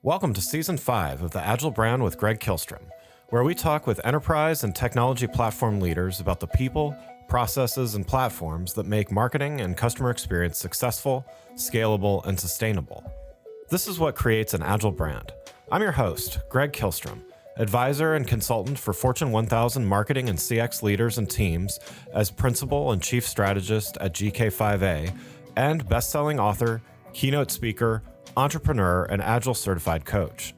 Welcome to Season 5 of the Agile Brand with Greg Kihlstrom, where we talk with enterprise and technology platform leaders about the people, processes, and platforms that make marketing and customer experience successful, scalable, and sustainable. This is what creates an Agile brand. I'm your host, Greg Kihlstrom, advisor and consultant for Fortune 1000 marketing and CX leaders and teams as principal and chief strategist at GK5A, and best-selling author, keynote speaker, entrepreneur, and Agile certified coach.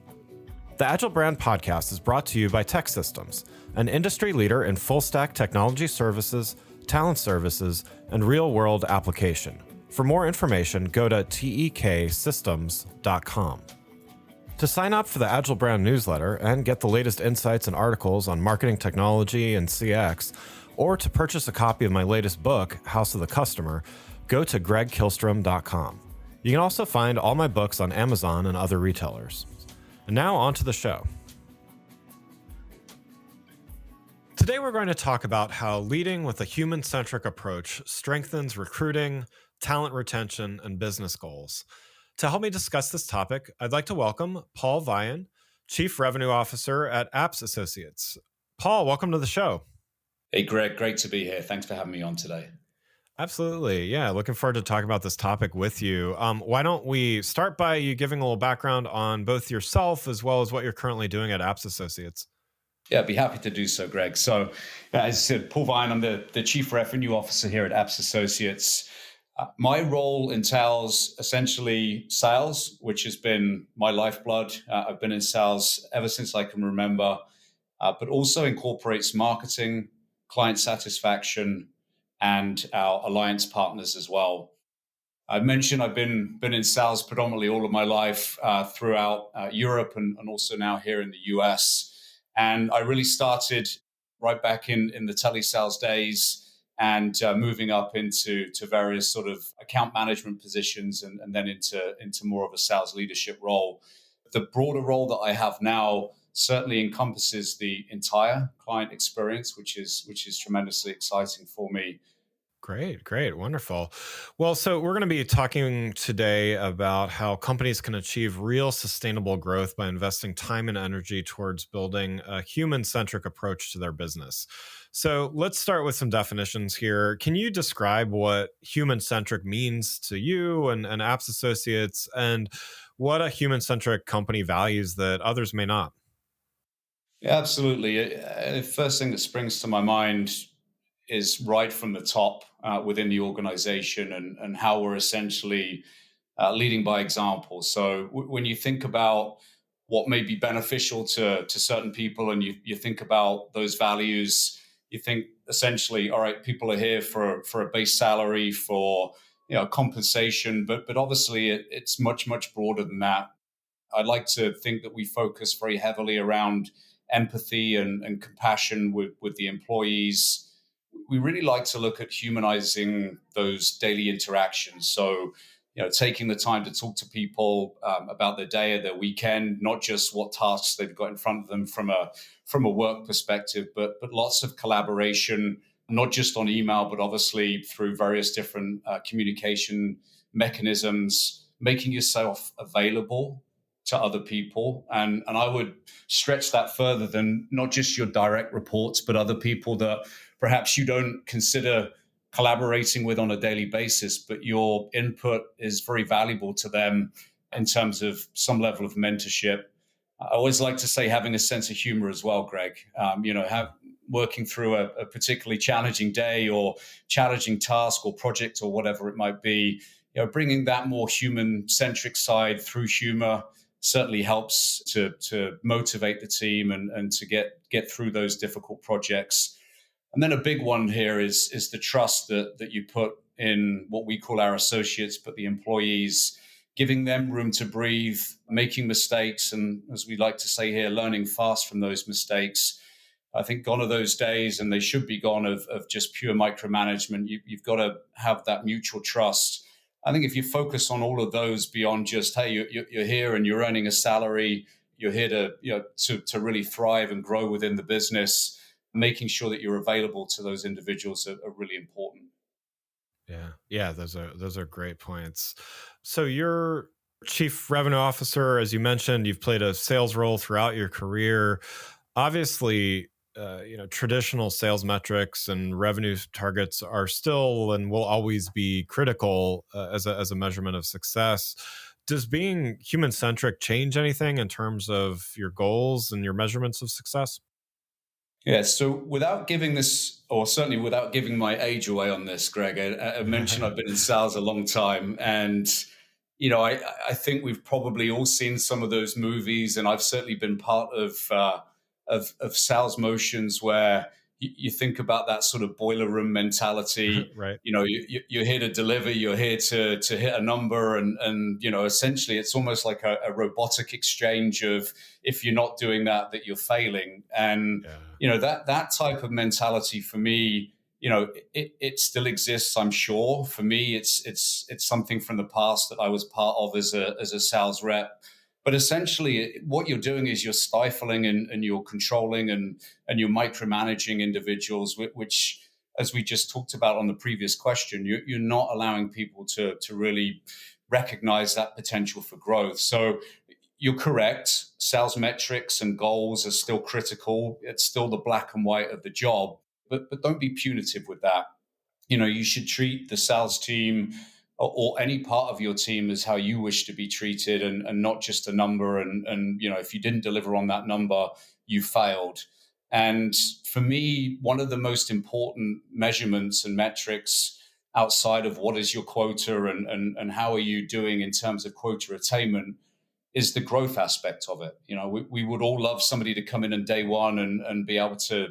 The Agile Brand podcast is brought to you by TEKsystems, an industry leader in full-stack technology services, talent services, and real-world application. For more information, go to teksystems.com. To sign up for the Agile Brand newsletter and get the latest insights and articles on marketing technology and CX, or to purchase a copy of my latest book, House of the Customer, go to gregkihlstrom.com. You can also find all my books on Amazon and other retailers. And now on to the show. Today we're going to talk about how leading with a human-centric approach strengthens recruiting, talent retention, and business goals. To help me discuss this topic, I'd like to welcome Paul Vian, Chief Revenue Officer at Apps Associates. Paul, welcome to the show. Hey, Greg, great to be here. Thanks for having me on today. Absolutely. Yeah, looking forward to talking about this topic with you. Why don't we start by you giving a little background on both yourself as well as what you're currently doing at Apps Associates? Yeah, I'd be happy to do so, Greg. So, as I said, Paul Vian, I'm the Chief Revenue Officer here at Apps Associates. My role entails essentially sales, which has been my lifeblood. I've been in sales ever since I can remember, but also incorporates marketing, client satisfaction, and our alliance partners as well. I mentioned I've been in sales predominantly all of my life throughout Europe and also now here in the US. And I really started right back in the telesales days and moving up into various sort of account management positions and then into more of a sales leadership role. The broader role that I have now certainly encompasses the entire client experience, which is tremendously exciting for me. Great, wonderful. Well, so we're going to be talking today about how companies can achieve real sustainable growth by investing time and energy towards building a human-centric approach to their business. So let's start with some definitions here. Can you describe what human-centric means to you and Apps Associates, and what a human-centric company values that others may not? Yeah, absolutely. The first thing that springs to my mind is right from the top within the organization and how we're essentially leading by example. So when you think about what may be beneficial to certain people and you think about those values, you think essentially, all right, people are here for a base salary, for compensation, but obviously it's much broader than that. I'd like to think that we focus very heavily around empathy and compassion with the employees. We really like to look at humanizing those daily interactions. So, taking the time to talk to people about their day or their weekend, not just what tasks they've got in front of them from a work perspective, but lots of collaboration, not just on email, but obviously through various different communication mechanisms, making yourself available to other people. And I would stretch that further than not just your direct reports, but other people that perhaps you don't consider collaborating with on a daily basis, but your input is very valuable to them in terms of some level of mentorship. I always like to say having a sense of humor as well, Greg. Working through a particularly challenging day or challenging task or project or whatever it might be, bringing that more human-centric side through humor certainly helps to motivate the team and to get through those difficult projects. And then a big one here is the trust that you put in what we call our associates, but the employees, giving them room to breathe, making mistakes, and as we like to say here, learning fast from those mistakes. I think gone are those days, and they should be gone, of just pure micromanagement. You've got to have that mutual trust. I think if you focus on all of those beyond just, hey, you're here and you're earning a salary, you're here to really thrive and grow within the business, making sure that you're available to those individuals are really important. Yeah, those are great points. So you're Chief Revenue Officer, as you mentioned, you've played a sales role throughout your career. Obviously, traditional sales metrics and revenue targets are still and will always be critical as a measurement of success. Does being human centric change anything in terms of your goals and your measurements of success? Yeah, so without giving this, or certainly without giving my age away on this, Greg, I mentioned I've been in sales a long time, and I think we've probably all seen some of those movies, and I've certainly been part of sales motions where you think about that sort of boiler room mentality. Right. You're here to deliver, you're here to hit a number, and essentially it's almost like a robotic exchange of, if you're not doing that, that you're failing. And Yeah. that type of mentality for me, it still exists, I'm sure. For me, it's something from the past that I was part of as a sales rep. But essentially, what you're doing is you're stifling and you're controlling and you're micromanaging individuals, which, as we just talked about on the previous question, you're not allowing people to really recognize that potential for growth. So you're correct. Sales metrics and goals are still critical. It's still the black and white of the job, but don't be punitive with that. You should treat the sales team or any part of your team as how you wish to be treated, and not just a number. And if you didn't deliver on that number, you failed. And for me, one of the most important measurements and metrics outside of what is your quota and how are you doing in terms of quota attainment is the growth aspect of it. We would all love somebody to come in on day one and be able to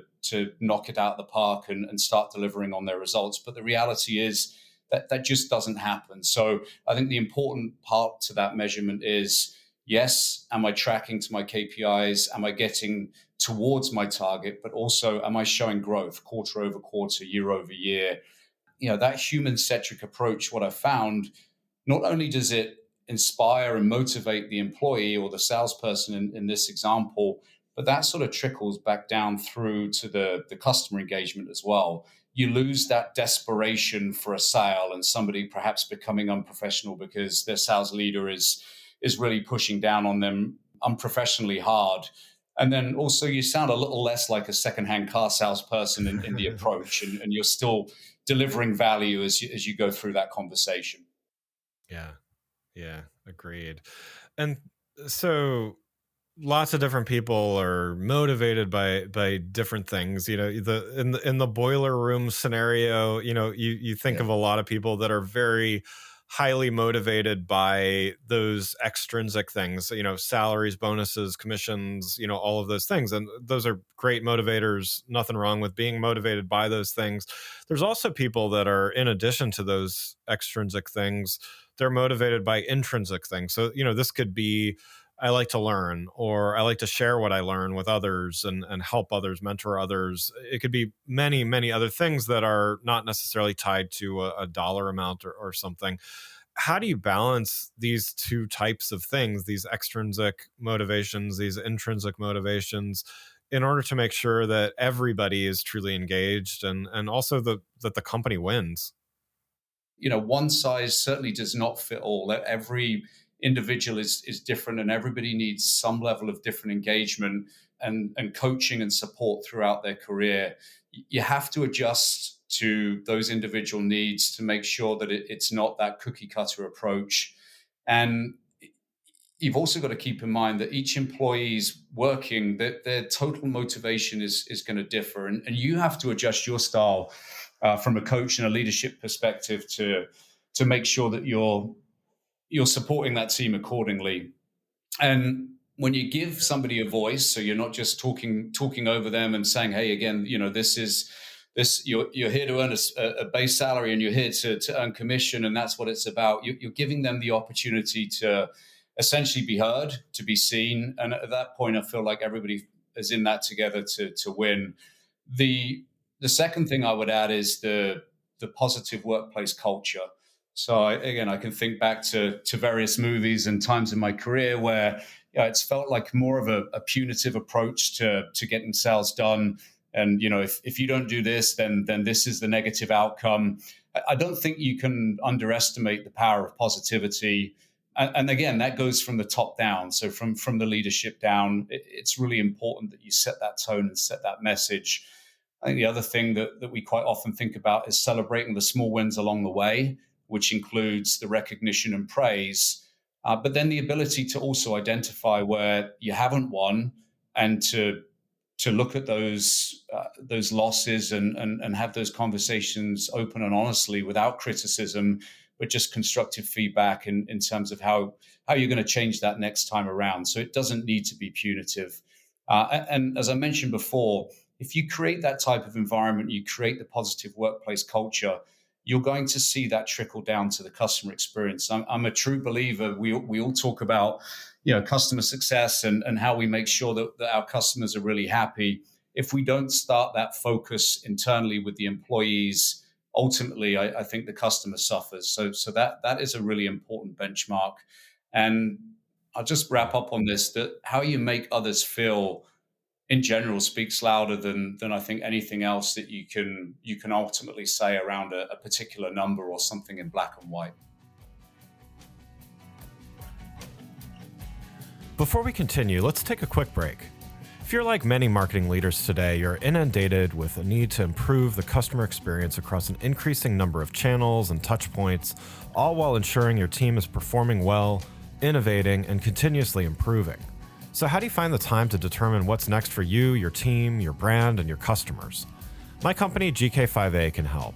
knock it out of the park and start delivering on their results. But the reality is that just doesn't happen. So I think the important part to that measurement is, yes, am I tracking to my KPIs? Am I getting towards my target? But also, am I showing growth quarter over quarter, year over year? That human-centric approach, what I found, not only does it inspire and motivate the employee or the salesperson in this example, but that sort of trickles back down through to the customer engagement as well. You lose that desperation for a sale and somebody perhaps becoming unprofessional because their sales leader is really pushing down on them unprofessionally hard. And then also you sound a little less like a secondhand car salesperson in the approach, and you're still delivering value as you go through that conversation. Yeah. Yeah. Agreed. And so lots of different people are motivated by different things. In the boiler room scenario, you think Yeah. of a lot of people that are very highly motivated by those extrinsic things, salaries, bonuses, commissions, all of those things. And those are great motivators. Nothing wrong with being motivated by those things. There's also people that are, in addition to those extrinsic things, they're motivated by intrinsic things. So, this could be, I like to learn, or I like to share what I learn with others and help others, mentor others. It could be many, many other things that are not necessarily tied to a dollar amount or something. How do you balance these two types of things, these extrinsic motivations, these intrinsic motivations, in order to make sure that everybody is truly engaged and also that the company wins? One size certainly does not fit all. Every individual is different, and everybody needs some level of different engagement and coaching and support throughout their career. You have to adjust to those individual needs to make sure that it's not that cookie cutter approach. And you've also got to keep in mind that each employee's working, that their total motivation is going to differ. And you have to adjust your style from a coach and a leadership perspective to make sure that you're supporting that team accordingly. And when you give somebody a voice, so you're not just talking over them and saying, "Hey, again, this you're here to earn a base salary, and you're here to earn commission, and that's what it's about." You're giving them the opportunity to essentially be heard, to be seen, and at that point, I feel like everybody is in that together to win. The second thing I would add is the positive workplace culture. So again, I can think back to various movies and times in my career where it's felt like more of a punitive approach to getting sales done. And if you don't do this, then this is the negative outcome. I don't think you can underestimate the power of positivity And again, that goes from the top down. So from the leadership down, it's really important that you set that tone and set that message. I think the other thing that we quite often think about is celebrating the small wins along the way, which includes the recognition and praise, but then the ability to also identify where you haven't won and to look at those losses and have those conversations open and honestly without criticism, but just constructive feedback in terms of how you're going to change that next time around. So it doesn't need to be punitive. And as I mentioned before, if you create that type of environment, you create the positive workplace culture, you're going to see that trickle down to the customer experience. I'm a true believer. We all talk about, customer success and how we make sure that our customers are really happy. If we don't start that focus internally with the employees, ultimately, I think the customer suffers. So that is a really important benchmark. And I'll just wrap up on this, that how you make others feel in general speaks louder than I think anything else that you can ultimately say around a particular number or something in black and white. Before we continue, let's take a quick break. If you're like many marketing leaders today, you're inundated with a need to improve the customer experience across an increasing number of channels and touch points, all while ensuring your team is performing well, innovating, and continuously improving. So how do you find the time to determine what's next for you, your team, your brand, and your customers? My company, GK5A, can help.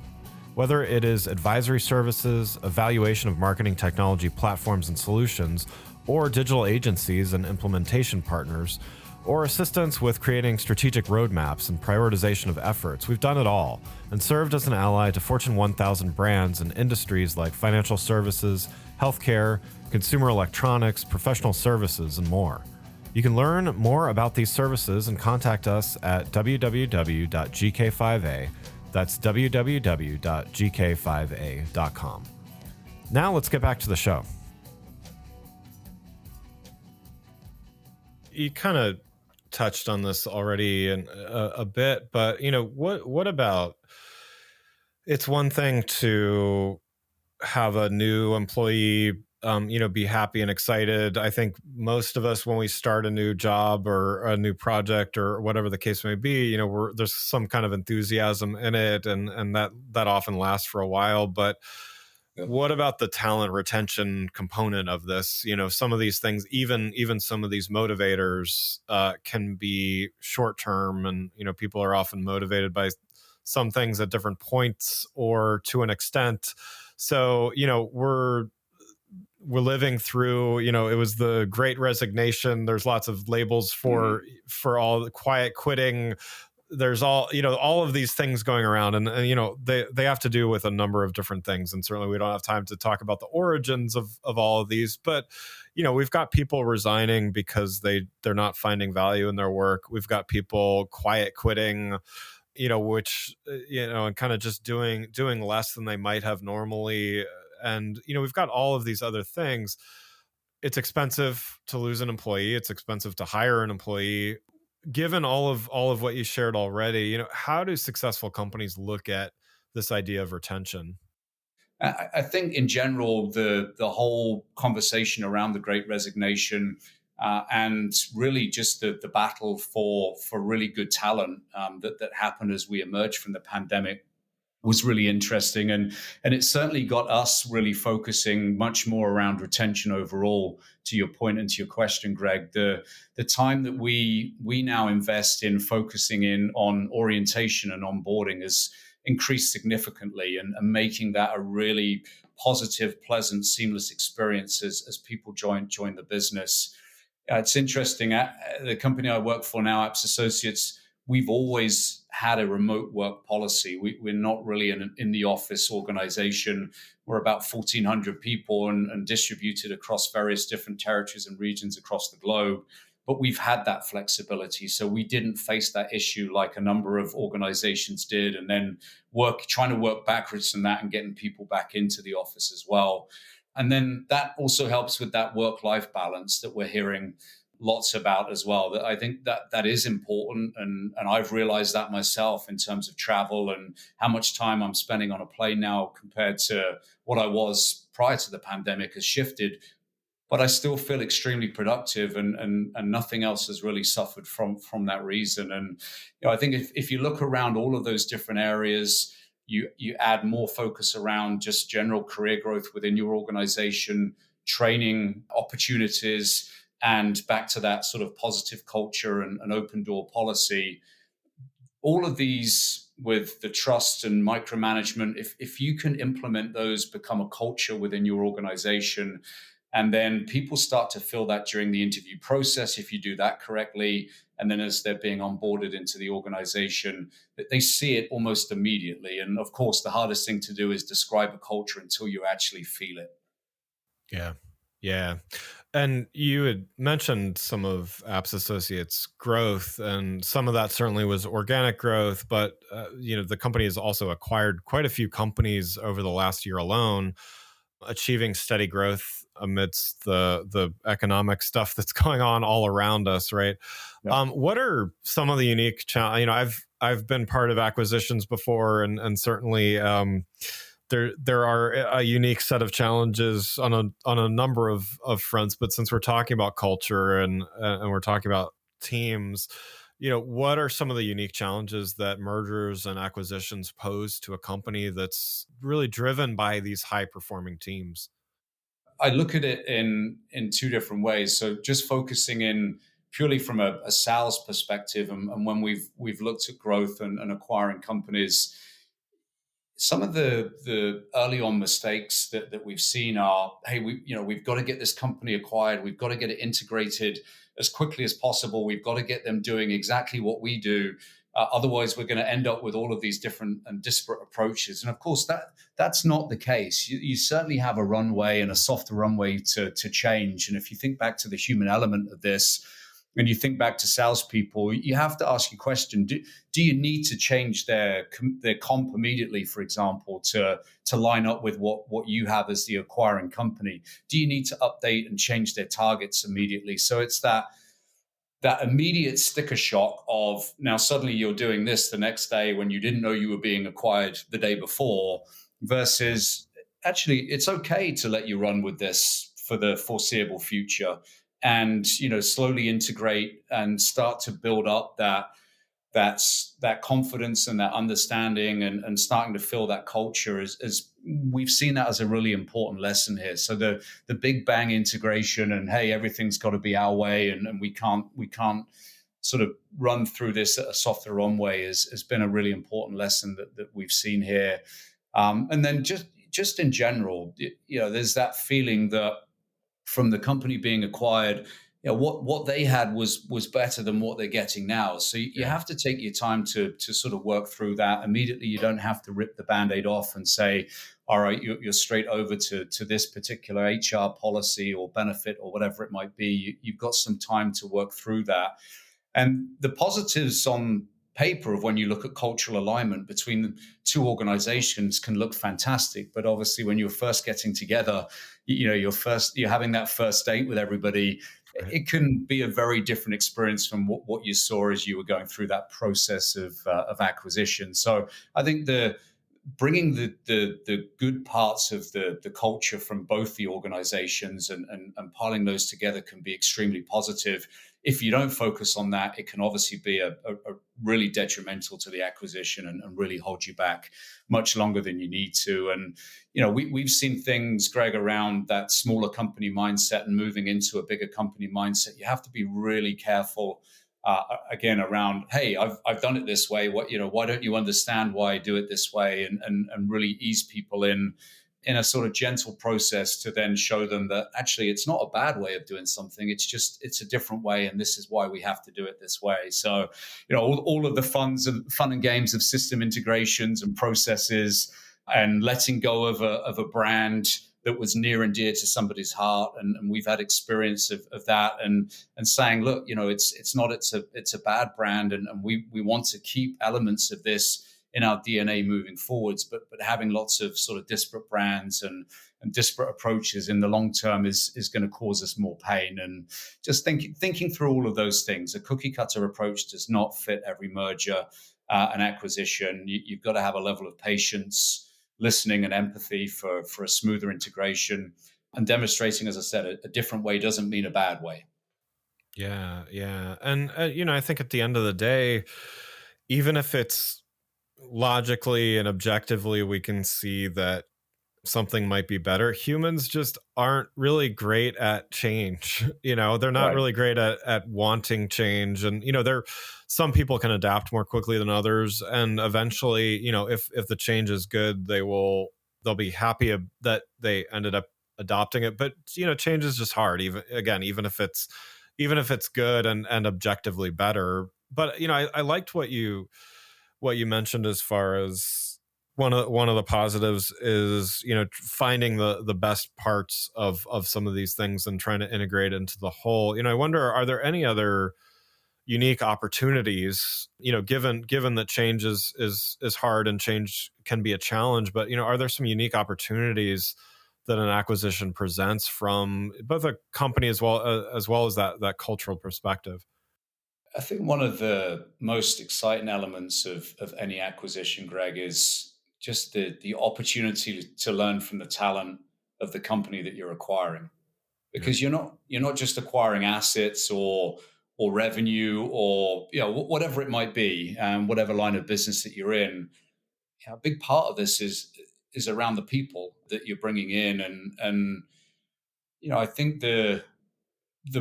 Whether it is advisory services, evaluation of marketing technology platforms and solutions, or digital agencies and implementation partners, or assistance with creating strategic roadmaps and prioritization of efforts, we've done it all and served as an ally to Fortune 1000 brands in industries like financial services, healthcare, consumer electronics, professional services, and more. You can learn more about these services and contact us at www.gk5a. That's www.gk5a.com. Now let's get back to the show. You kind of touched on this already a bit, but what about, it's one thing to have a new employee be happy and excited. I think most of us, when we start a new job or a new project or whatever the case may be, there's some kind of enthusiasm in it, and that often lasts for a while. But what about the talent retention component of this? Some of these things, even some of these motivators can be short term, and people are often motivated by some things at different points or to an extent. So we're living through, it was the Great Resignation. There's lots of labels for all the quiet quitting. There's all of these things going around, and they have to do with a number of different things. And certainly we don't have time to talk about the origins of all of these, but we've got people resigning because they're not finding value in their work. We've got people quiet quitting, which, and kind of just doing less than they might have normally. And, we've got all of these other things. It's expensive to lose an employee. It's expensive to hire an employee. Given all of what you shared already, how do successful companies look at this idea of retention? I think in general, the whole conversation around the Great Resignation and really just the battle for really good talent that happened as we emerged from the pandemic was really interesting. And it certainly got us really focusing much more around retention overall, to your point and to your question, Greg. The time that we now invest in focusing in on orientation and onboarding has increased significantly, and making that a really positive, pleasant, seamless experience as people join the business. It's interesting. The company I work for now, Apps Associates, we've always had a remote work policy. We're not really an in the office organization. We're about 1,400 people and distributed across various different territories and regions across the globe. But we've had that flexibility. So we didn't face that issue like a number of organizations did, and then trying to work backwards from that and getting people back into the office as well. And then that also helps with that work-life balance that we're hearing lots about as well. That I think that is important, and I've realized that myself in terms of travel and how much time I'm spending on a plane now compared to what I was prior to the pandemic has shifted. but I still feel extremely productive, and nothing else has really suffered from that reason. And I think if you look around all of those different areas, you add more focus around just general career growth within your organization, training opportunities, and back to that sort of positive culture and open door policy. All of these with the trust and micromanagement, if you can implement those, become a culture within your organization, and then people start to feel that during the interview process, if you do that correctly, and then as they're being onboarded into the organization, that they see it almost immediately. And of course, the hardest thing to do is describe a culture until you actually feel it. Yeah. Yeah. And you had mentioned some of Apps Associates' growth, and some of that certainly was organic growth, but the company has also acquired quite a few companies over the last year alone, achieving steady growth amidst the economic stuff that's going on all around us, right? Yeah. What are some of the unique I've been part of acquisitions before, and certainly there are a unique set of challenges on a number of fronts. But since we're talking about culture and we're talking about teams, what are some of the unique challenges that mergers and acquisitions pose to a company that's really driven by these high performing teams? I look at it in two different ways. So just focusing in purely from a sales perspective, and when we've looked at growth and acquiring companies, some of the early on mistakes that we've seen are, hey, we've got to get this company acquired, we've got to get it integrated as quickly as possible, we've got to get them doing exactly what we do. Otherwise, we're going to end up with all of these different and disparate approaches. And of course, that's not the case. You certainly have a runway and a softer runway to change. And if you think back to the human element of this, and you think back to salespeople, you have to ask your question: Do you need to change their comp immediately, for example, to line up with what you have as the acquiring company? Do you need to update and change their targets immediately? So it's that immediate sticker shock of now suddenly you're doing this the next day when you didn't know you were being acquired the day before, versus actually it's okay to let you run with this for the foreseeable future, and slowly integrate and start to build up that confidence and that understanding, and starting to feel that culture, as we've seen that as a really important lesson here. So the big bang integration and, hey, everything's got to be our way, and we can't sort of run through this at a softer runway has been a really important lesson that we've seen here. And then just in general, there's that feeling that from the company being acquired, what they had was better than what they're getting now. So you have to take your time to sort of work through that immediately. You don't have to rip the Band-Aid off and say, all right, you're straight over to this particular HR policy or benefit or whatever it might be. You've got some time to work through that. And the positives on paper of when you look at cultural alignment between the two organizations can look fantastic, but obviously when you're first getting together, you're having that first date with everybody, it can be a very different experience from what you saw as you were going through that process of acquisition. So I think bringing the good parts of the culture from both the organizations and piling those together can be extremely positive. If you don't focus on that, it can obviously be a really detrimental to the acquisition and really hold you back much longer than you need to. And, we've seen things, Greg, around that smaller company mindset and moving into a bigger company mindset. You have to be really careful, again, around, hey, I've done it this way. Why don't you understand why I do it this way? And really ease people in a sort of gentle process to then show them that actually it's not a bad way of doing something. It's a different way, and this is why we have to do it this way. So, all of the fun and games of system integrations and processes, and letting go of a brand that was near and dear to somebody's heart, and we've had experience of that, and saying, look, it's a bad brand, and we want to keep elements of this in our DNA moving forwards, but having lots of sort of disparate brands and disparate approaches in the long term is going to cause us more pain. And just thinking through all of those things, a cookie cutter approach does not fit every merger and acquisition. You've got to have a level of patience, listening, and empathy for a smoother integration. And demonstrating, as I said, a different way doesn't mean a bad way. Yeah, yeah. And, I think at the end of the day, even if it's logically and objectively, we can see that something might be better. Humans just aren't really great at change. They're not Right. really great at wanting change. And, some people can adapt more quickly than others. And eventually, if the change is good, they'll be happy that they ended up adopting it. But, change is just hard, even if it's good and objectively better. But, I liked what you mentioned as far as one of the positives is finding the best parts of some of these things and trying to integrate into the whole. I wonder, are there any other unique opportunities, given that change is hard and change can be a challenge, but are there some unique opportunities that an acquisition presents from both a company as well as that cultural perspective? I think one of the most exciting elements of any acquisition, Greg, is just the opportunity to learn from the talent of the company that you're acquiring. Yeah. Because you're not just acquiring assets or revenue or whatever it might be, whatever line of business that you're in. A big part of this is around the people that you're bringing in, and I think the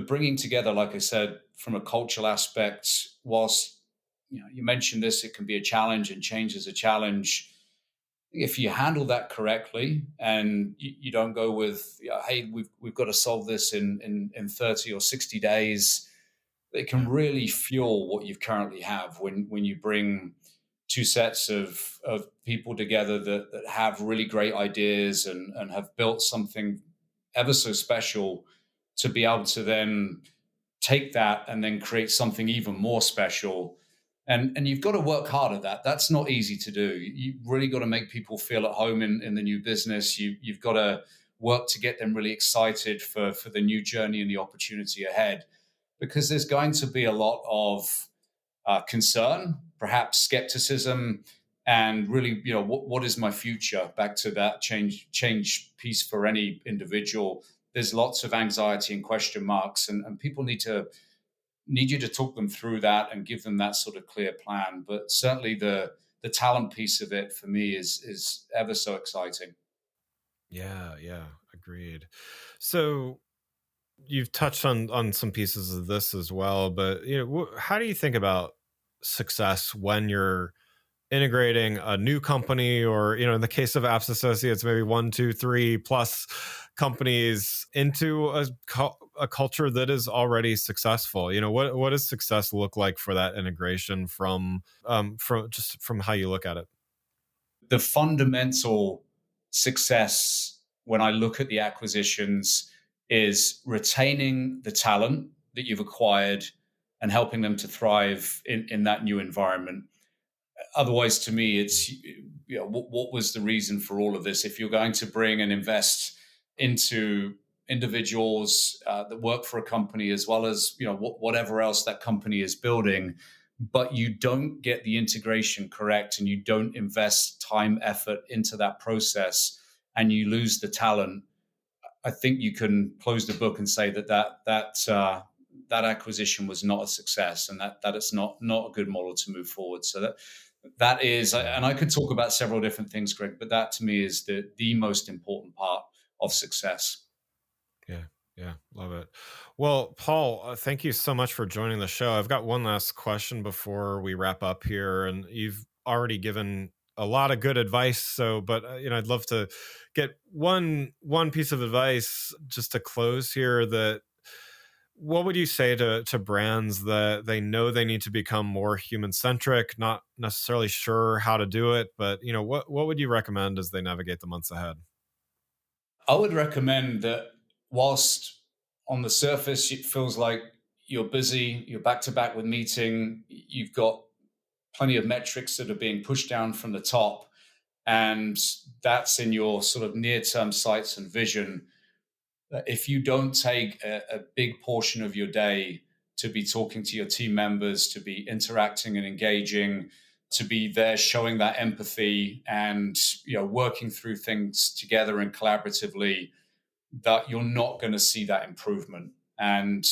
bringing together, like I said, from a cultural aspect, whilst you mentioned this, it can be a challenge, and change is a challenge. If you handle that correctly, and you don't go with, hey, we've got to solve this in 30 or 60 days, it can Yeah. really fuel what you currently have when you bring two sets of people together that have really great ideas and have built something ever so special, to be able to then take that and then create something even more special. And you've got to work hard at that. That's not easy to do. You really got to make people feel at home in the new business. You've got to work to get them really excited for the new journey and the opportunity ahead, because there's going to be a lot of concern, perhaps skepticism, and really, what is my future? Back to that change piece for any individual. There's lots of anxiety and question marks, and people need you to talk them through that and give them that sort of clear plan. But certainly the talent piece of it for me is ever so exciting. Yeah, yeah, agreed. So you've touched on some pieces of this as well, but how do you think about success when you're integrating a new company, or in the case of Apps Associates, maybe one, two, three plus companies into a culture that is already successful? What does success look like for that integration from how you look at it? The fundamental success when I look at the acquisitions is retaining the talent that you've acquired and helping them to thrive in that new environment. Otherwise, to me, it's what was the reason for all of this? If you're going to bring and invest into individuals that work for a company, as well as whatever else that company is building, but you don't get the integration correct and you don't invest time, effort into that process, and you lose the talent, I think you can close the book and say that acquisition was not a success, and that it's not a good model to move forward. So that is, Yeah. and I could talk about several different things, Greg, but that to me is the most important part of success. Yeah, yeah, love it. Well, Paul, thank you so much for joining the show. I've got one last question before we wrap up here, and you've already given a lot of good advice. So, but I'd love to get one piece of advice just to close here. That what would you say to brands that they know they need to become more human centric, not necessarily sure how to do it, but what would you recommend as they navigate the months ahead? I would recommend that, whilst on the surface it feels like you're busy, you're back to back with meeting, you've got plenty of metrics that are being pushed down from the top, and that's in your sort of near term sights and vision. If you don't take a big portion of your day to be talking to your team members, to be interacting and engaging, to be there showing that empathy and working through things together and collaboratively, that you're not going to see that improvement. And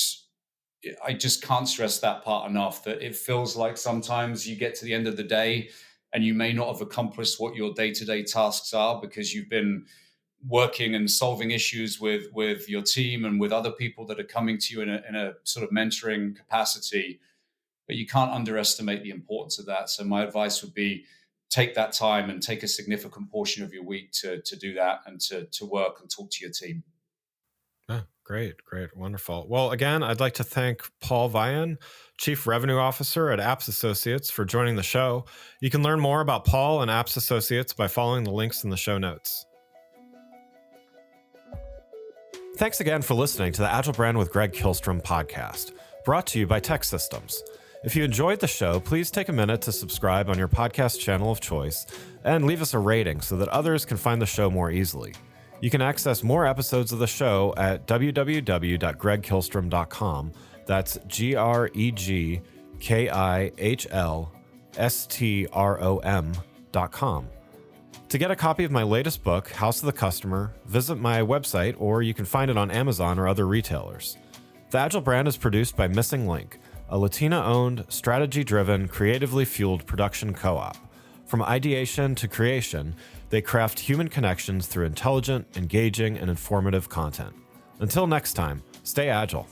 I just can't stress that part enough, that it feels like sometimes you get to the end of the day and you may not have accomplished what your day-to-day tasks are because you've been working and solving issues with your team and with other people that are coming to you in a sort of mentoring capacity. But you can't underestimate the importance of that. So my advice would be, take that time and take a significant portion of your week to do that and to work and talk to your team. Yeah, great, wonderful. Well, again, I'd like to thank Paul Vian, Chief Revenue Officer at Apps Associates, for joining the show. You can learn more about Paul and Apps Associates by following the links in the show notes. Thanks again for listening to the Agile Brand with Greg Kihlstrom podcast, brought to you by Tech Systems. If you enjoyed the show, please take a minute to subscribe on your podcast channel of choice and leave us a rating so that others can find the show more easily. You can access more episodes of the show at www.gregkihlstrom.com. That's GREGKIHLSTROM.com. To get a copy of my latest book, House of the Customer, visit my website, or you can find it on Amazon or other retailers. The Agile Brand is produced by Missing Link, a Latina-owned, strategy-driven, creatively fueled production co-op. From ideation to creation, they craft human connections through intelligent, engaging, and informative content. Until next time, stay agile.